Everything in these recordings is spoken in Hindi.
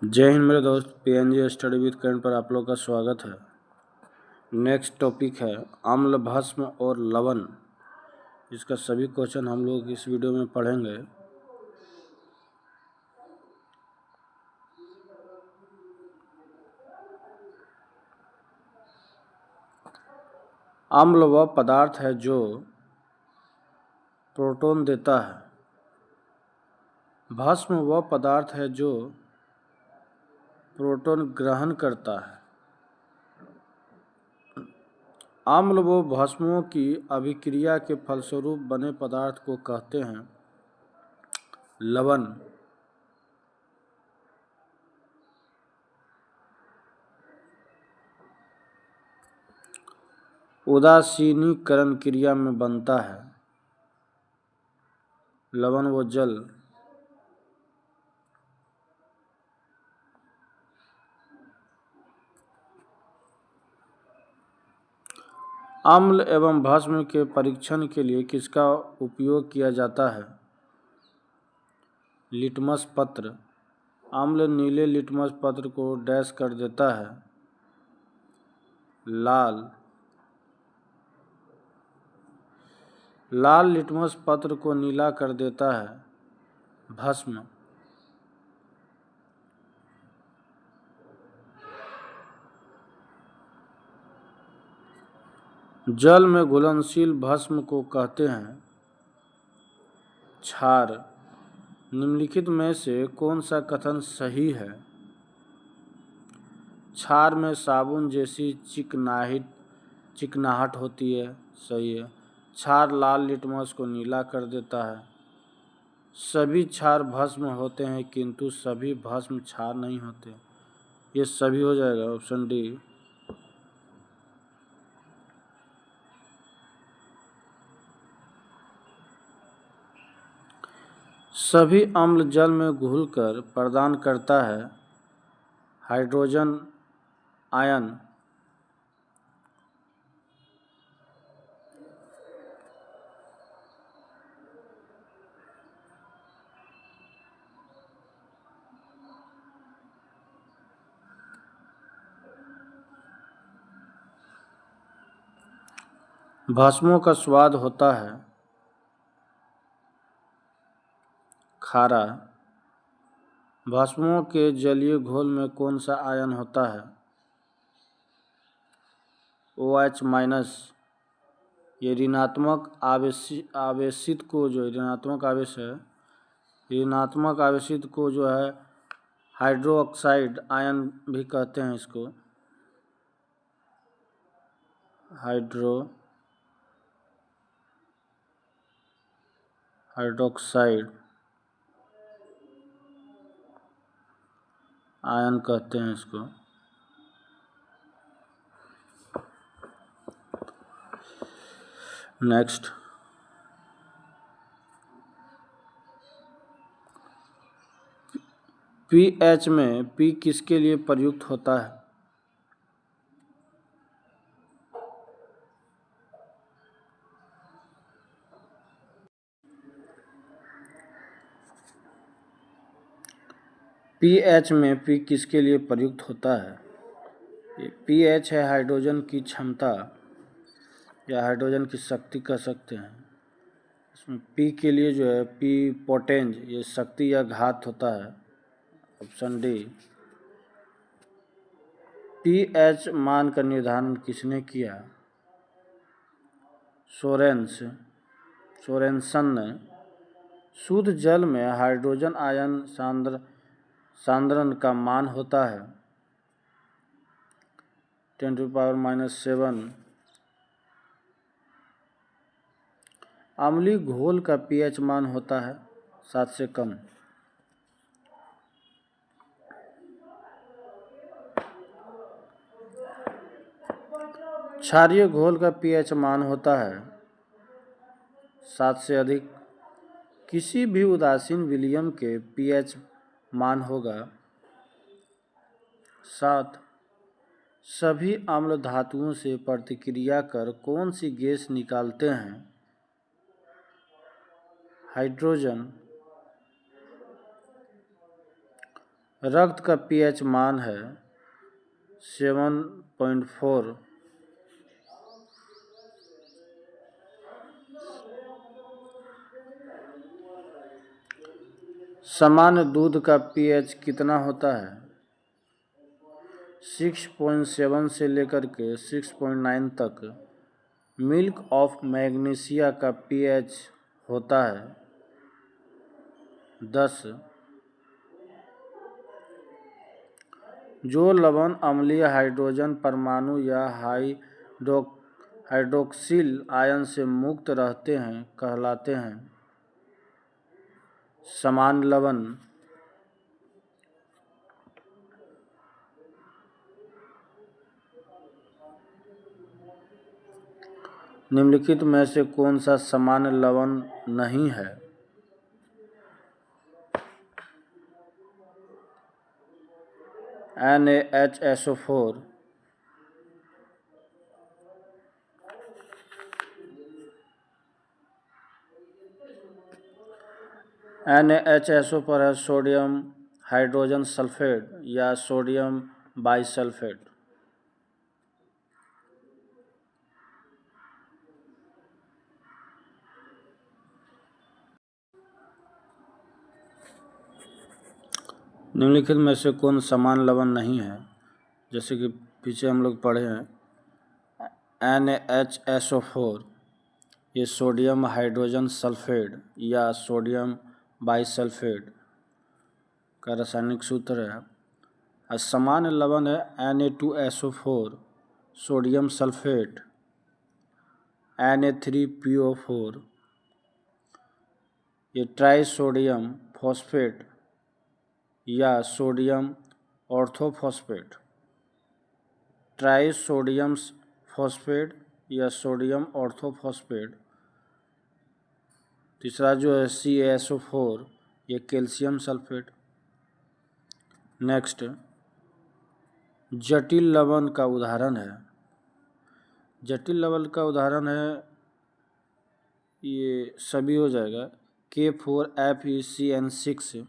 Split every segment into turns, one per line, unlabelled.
जय हिंद मेरे दोस्त, पीएनजी स्टडी विद करण पर आप लोग का स्वागत है। नेक्स्ट टॉपिक है अम्ल, भस्म और लवण। इसका सभी क्वेश्चन हम लोग इस वीडियो में पढ़ेंगे। अम्ल वह पदार्थ है जो प्रोटॉन देता है। भस्म वह पदार्थ है जो प्रोटॉन ग्रहण करता है। अम्ल व भस्मों की अभिक्रिया के फलस्वरूप बने पदार्थ को कहते हैं लवण। उदासीनीकरण क्रिया में बनता है लवण व जल। अम्ल एवं भस्म के परीक्षण के लिए किसका उपयोग किया जाता है? लिटमस पत्र। अम्ल नीले लिटमस पत्र को डैश कर देता है लाल। लाल लिटमस पत्र को नीला कर देता है भस्म। जल में घुलनशील भस्म को कहते हैं क्षार। निम्नलिखित में से कौन सा कथन सही है? क्षार में साबुन जैसी चिकनाहट होती है, सही है। क्षार लाल लिटमस को नीला कर देता है। सभी क्षार भस्म होते हैं किंतु सभी भस्म क्षार नहीं होते। ये सभी हो जाएगा, ऑप्शन डी। सभी अम्ल जल में घुलकर प्रदान करता है हाइड्रोजन आयन। भस्मों का स्वाद होता है खारा। भस्मों के जलीय घोल में कौन सा आयन होता है? OH-। ये ऋणात्मक आवेशित को जो ऋणात्मक आवेश है, ऋणात्मक आवेशित को जो है हाइड्रोक्साइड आयन भी कहते हैं इसको। हाइड्रोक्साइड आयन कहते हैं इसको। नेक्स्ट, पीएच में पी किसके लिए प्रयुक्त होता है? पीएच में पी किसके लिए प्रयुक्त होता है? पीएच है हाइड्रोजन की क्षमता या हाइड्रोजन की शक्ति कह सकते हैं। इसमें पी के लिए जो है पी पोटेंज, ये शक्ति या घात होता है, ऑप्शन डी। पीएच मान का निर्धारण किसने किया? सोरेनसन ने। शुद्ध जल में हाइड्रोजन आयन सांद्रण का मान होता है 10⁻⁷। अम्लीय घोल का पीएच मान होता है 7 से कम। क्षारीय घोल का पीएच मान होता है 7 से अधिक। किसी भी उदासीन विलयन के पीएच मान होगा 7। सभी अम्ल धातुओं से प्रतिक्रिया कर कौन सी गैस निकालते हैं? हाइड्रोजन। रक्त का pH मान है 7.4। सामान्य दूध का pH कितना होता है? 6.7 से लेकर के 6.9 तक। मिल्क ऑफ मैग्नीशिया का pH होता है 10। जो लवण अम्लीय हाइड्रोजन परमाणु या हाइड्रोक्सिल आयन से मुक्त रहते हैं कहलाते हैं समान लवण। निम्नलिखित में से कौन सा समान लवण नहीं है? NaHSO4, NaHSO पर है सोडियम हाइड्रोजन सल्फेट या सोडियम बाइसल्फेट। निम्नलिखित में से कौन समान लवण नहीं है? जैसे कि पीछे हम लोग पढ़े हैं NaHSO4 ये सोडियम हाइड्रोजन सल्फेट या सोडियम बाइसल्फेट का रासायनिक सूत्र है। और समान लवण है Na2SO4 सोडियम सल्फेट, Na3PO4 ये ट्राइसोडियम फॉस्फेट या सोडियम ऑर्थोफॉस्फेट। ट्राइसोडियम फॉस्फेट या सोडियम ऑर्थोफॉस्फेट। तीसरा जो है CaSO4 ये कैल्शियम सल्फेट। नेक्स्ट, जटिल लवण का उदाहरण है। जटिल लवण का उदाहरण है, ये सभी हो जाएगा K4FeCN6,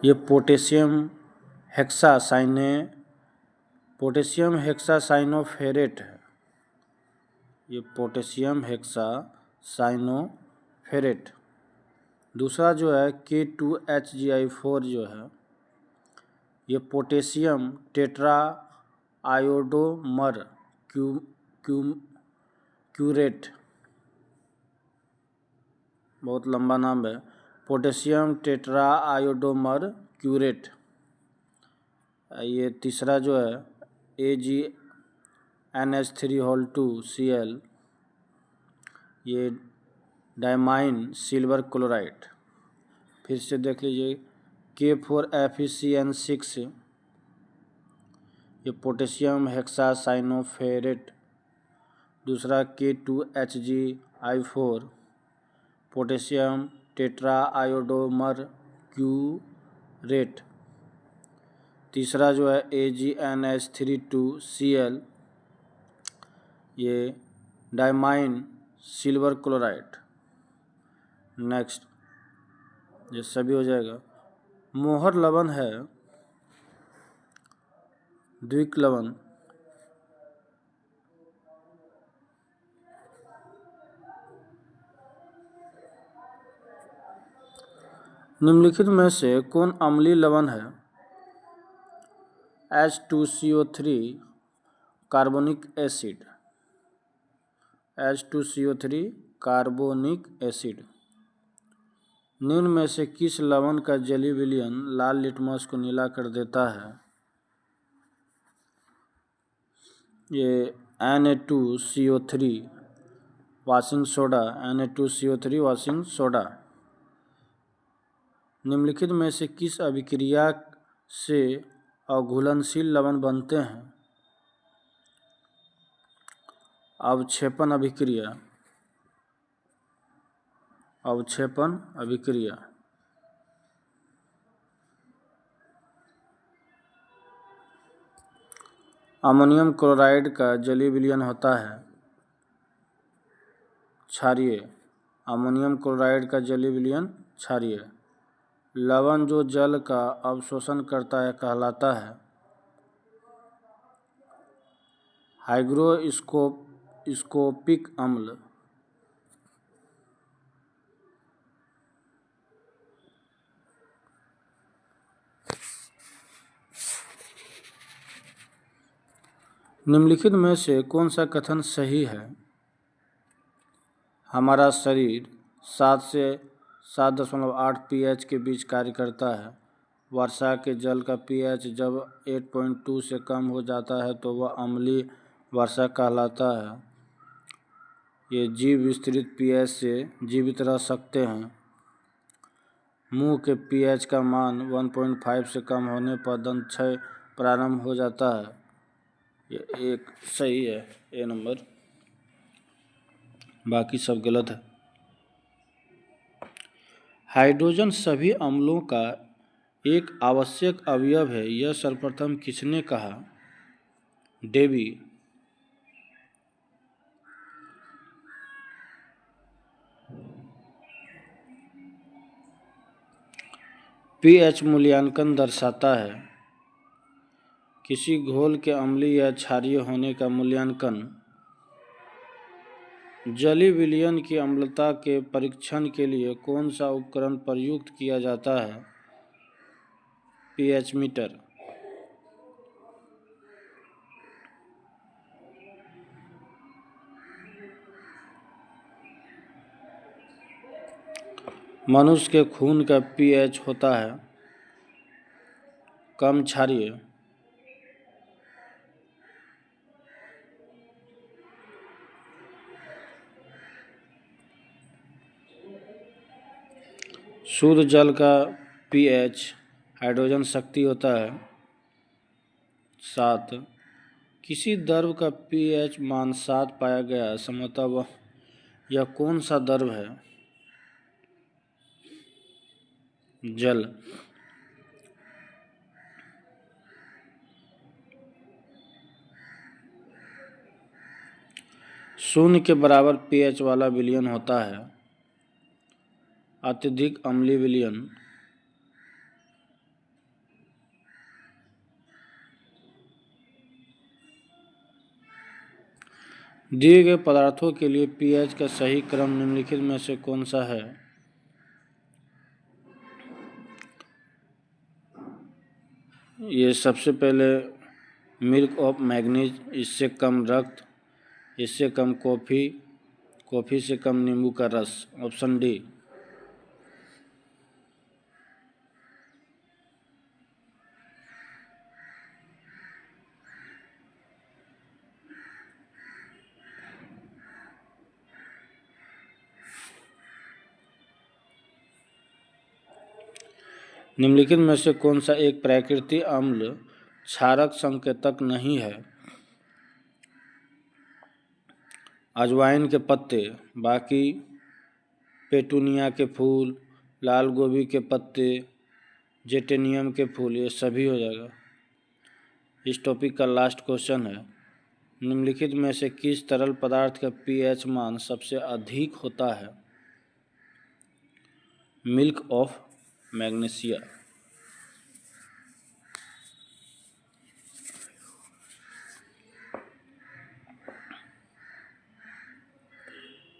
ये पोटेशियम हेक्सासाइनोफेरेट है। ये पोटेशियम हेक्सासाइनोफेरेट। दूसरा जो है K2HgI4 जो है ये पोटेशियम टेट्रा आयोडोमर क्यूरेट, बहुत लंबा नाम है, पोटेशियम टेट्रा आयोडोमर क्यूरेट। ये तीसरा जो है AgNH3(Cl) ये डायमाइन सिल्वर क्लोराइड। फिर से देख लीजिए K4FeCN6 ये पोटेशियम हेक्सासाइनोफेरेट। दूसरा K2HgI4 पोटेशियम टेट्रा आयोडोमर क्यूरेट। तीसरा जो है AgNH3(Cl) ये डायमाइन सिल्वर क्लोराइड। नेक्स्ट, ये सभी हो जाएगा। मोहर लवण है द्विक लवण। निम्नलिखित में से कौन अम्लीय लवण है? H2CO3 carbonic acid, H2CO3 carbonic acid. निम्न में से किस लवण का जलीय विलयन लाल लिटमस को नीला कर देता है? ये Na2CO3 washing soda, Na2CO3 washing soda. निम्नलिखित में से किस अभिक्रिया से अघुलनशील लवण बनते हैं? अवक्षेपण अभिक्रिया। अवक्षेपण अभिक्रिया। अमोनियम क्लोराइड का जलीय विलयन होता है क्षारीय, अमोनियम क्लोराइड का जलीय विलयन क्षारीय। लवण जो जल का अवशोषण करता है कहलाता है हाइग्रोस्कोपिक अम्ल। निम्नलिखित में से कौन सा कथन सही है? हमारा शरीर 7 से 7.8 pH के बीच कार्य करता है। वर्षा के जल का pH जब 8.2 से कम हो जाता है तो वह अम्लीय वर्षा कहलाता है। ये जीव विस्तृत pH से जीवित रह सकते हैं। मुंह के pH का मान 1.5 से कम होने पर दंत क्षय प्रारंभ हो जाता है। ये एक सही है, ए नंबर, बाकी सब गलत है। हाइड्रोजन सभी अम्लों का एक आवश्यक अवयव है, यह सर्वप्रथम किसने कहा? डेवी। pH मूल्यांकन दर्शाता है किसी घोल के अम्लीय या क्षारीय होने का मूल्यांकन। जलीय विलयन की अम्लता के परीक्षण के लिए कौन सा उपकरण प्रयुक्त किया जाता है? pH meter. मनुष्य के खून का pH होता है कम क्षारीय। शुद्ध जल का pH हाइड्रोजन शक्ति होता है 7। किसी द्रव का pH मान 7 पाया गया, संभवतः वह यह कौन सा द्रव है? जल। शून्य के बराबर pH वाला विलयन होता है अत्यधिक अम्लीय विलयन। दिए गए पदार्थों के लिए pH का सही क्रम निम्नलिखित में से कौन सा है? ये सबसे पहले मिल्क ऑफ मैग्नीज, इससे कम रक्त, इससे कम कॉफ़ी, कॉफ़ी से कम नींबू का रस। Option D. निम्नलिखित में से कौन सा एक प्राकृतिक अम्ल क्षारक संकेतक नहीं है? अजवाइन के पत्ते, बाकी पेटूनिया के फूल, लाल गोभी के पत्ते, जेटेनियम के फूल, ये सभी हो जाएगा। इस टॉपिक का लास्ट क्वेश्चन है, निम्नलिखित में से किस तरल पदार्थ का pH मान सबसे अधिक होता है? Milk of magnesia.